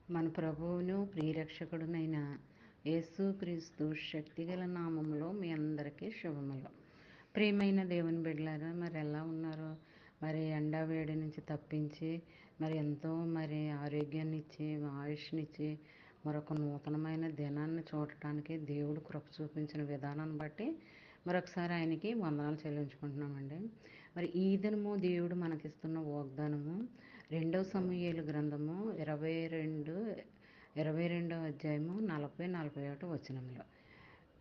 మన ప్రభువును ప్రియరక్షకుడునైన యేసుక్రీస్తు శక్తిగల నామంలో మీ అందరికీ శుభములు. ప్రియమైన దేవుని బిడ్డలారా, మరి ఎలా ఉన్నారు? మరి ఎండా వేడి నుంచి తప్పించి ఎంతో ఆరోగ్యాన్ని ఇచ్చి ఆయుష్నిచ్చి మరొక నూతనమైన దినాన్ని చూడటానికి దేవుడు కృప చూపించిన విధానాన్ని బట్టి మరొకసారి ఆయనకి వందనాలు చెల్లించుకుంటున్నామండి. మరి ఈ దినము దేవుడు మనకిస్తున్న వాగ్దానము 2 సమూయేలు గ్రంథము 22వ అధ్యాయము 40-41 వచనములు.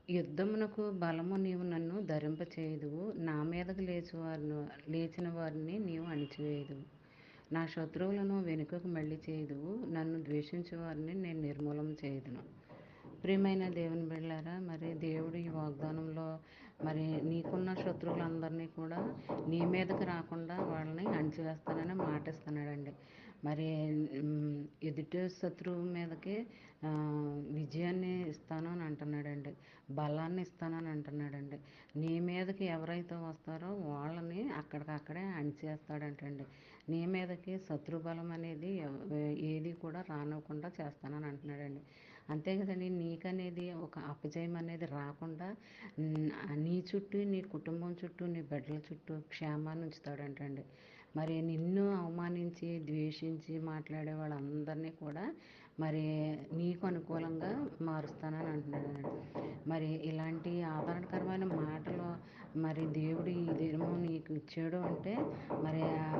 యుద్ధమునకు బలము నీవు నన్ను ధరింపచేయుదువు, నా మీదకు లేచిన వారిని నీవు అణిచివేయుదువు, నా శత్రువులను వెనుకకు మళ్ళీ చేయుదువు, నన్ను ద్వేషించే వారిని నేను నిర్మూలన చేయుదును. ప్రియమైన దేవుని బిడ్డలారా, మరి దేవుడు ఈ వాగ్దానంలో నీకున్న శత్రువులందరినీ కూడా నీ మీదకి రాకుండా వాళ్ళని అణిచివేస్తానని మాటిస్తున్నాడండి. ఎదుటి శత్రువు మీదకి విజయాన్ని ఇస్తాను అని అంటున్నాడండి, బలాన్ని ఇస్తానని అంటున్నాడండి. నీ మీదకి ఎవరైతే వస్తారో వాళ్ళని అక్కడికక్కడే అణిచేస్తాడంటండి. నీ మీదకి శత్రుబలం అనేది ఏది కూడా రానివ్వకుండా చేస్తానని అంటున్నాడండి. అంతే కదండి, నీకనేది ఒక అపజయం అనేది రాకుండా నీ చుట్టూ, నీ కుటుంబం చుట్టూ, నీ బిడ్డల చుట్టూ క్షేమాన్ని ఉంచుతాడంటండి. నిన్ను అవమానించి ద్వేషించి మాట్లాడే వాళ్ళందరినీ కూడా నీకు అనుకూలంగా మారుస్తానని అంటున్నాడు. ఇలాంటి ఆదరణకరమైన మాటలు దేవుడు ఈ దినము నీకు ఇచ్చాడు అంటే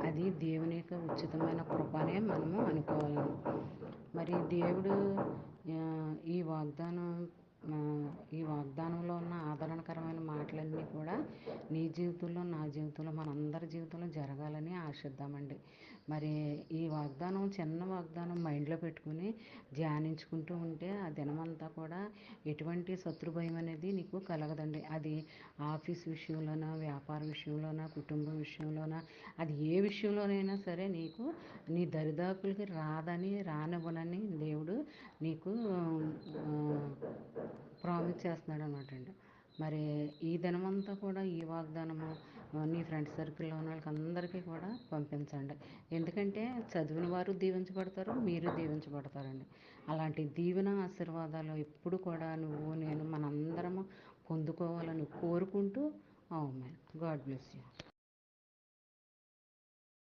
అది దేవుని యొక్క ఉచితమైన కృపనే మనము అనుకోవాలి. దేవుడు ఈ వాగ్దానం ఈ వాగ్దానంలో ఉన్న ఆదరణకరమైన మాటలన్నీ కూడా నీ జీవితంలో, నా జీవితంలో, మనందరి జీవితంలో జరగాలని ఆశిద్దామండి. ఈ వాగ్దానం, చిన్న వాగ్దానం మైండ్లో పెట్టుకుని ధ్యానించుకుంటూ ఉంటే ఆ దినమంతా కూడా ఎటువంటి శత్రు భయం అనేది నీకు కలగదండి. అది ఆఫీస్ విషయంలోనా, వ్యాపార విషయంలోనా, కుటుంబం విషయంలోనా, అది ఏ విషయంలోనైనా సరే నీకు నీ దరిదాపులకి రానివ్వనని దేవుడు నీకు ప్రామిస్ చేస్తున్నాడు అనమాట అండి. ఈ దినమంతా కూడా ఈ వాగ్దానము నీ ఫ్రెండ్ సర్కిల్లో ఉన్న వాళ్ళకి అందరికీ కూడా పంపించండి. ఎందుకంటే చదివిన వారు దీవించబడతారు, మీరు దీవించబడతారండి. అలాంటి దీవెన ఆశీర్వాదాలు ఎప్పుడు కూడా నువ్వు నేను మనందరము పొందుకోవాలని కోరుకుంటూ, ఆమేన్. God bless you.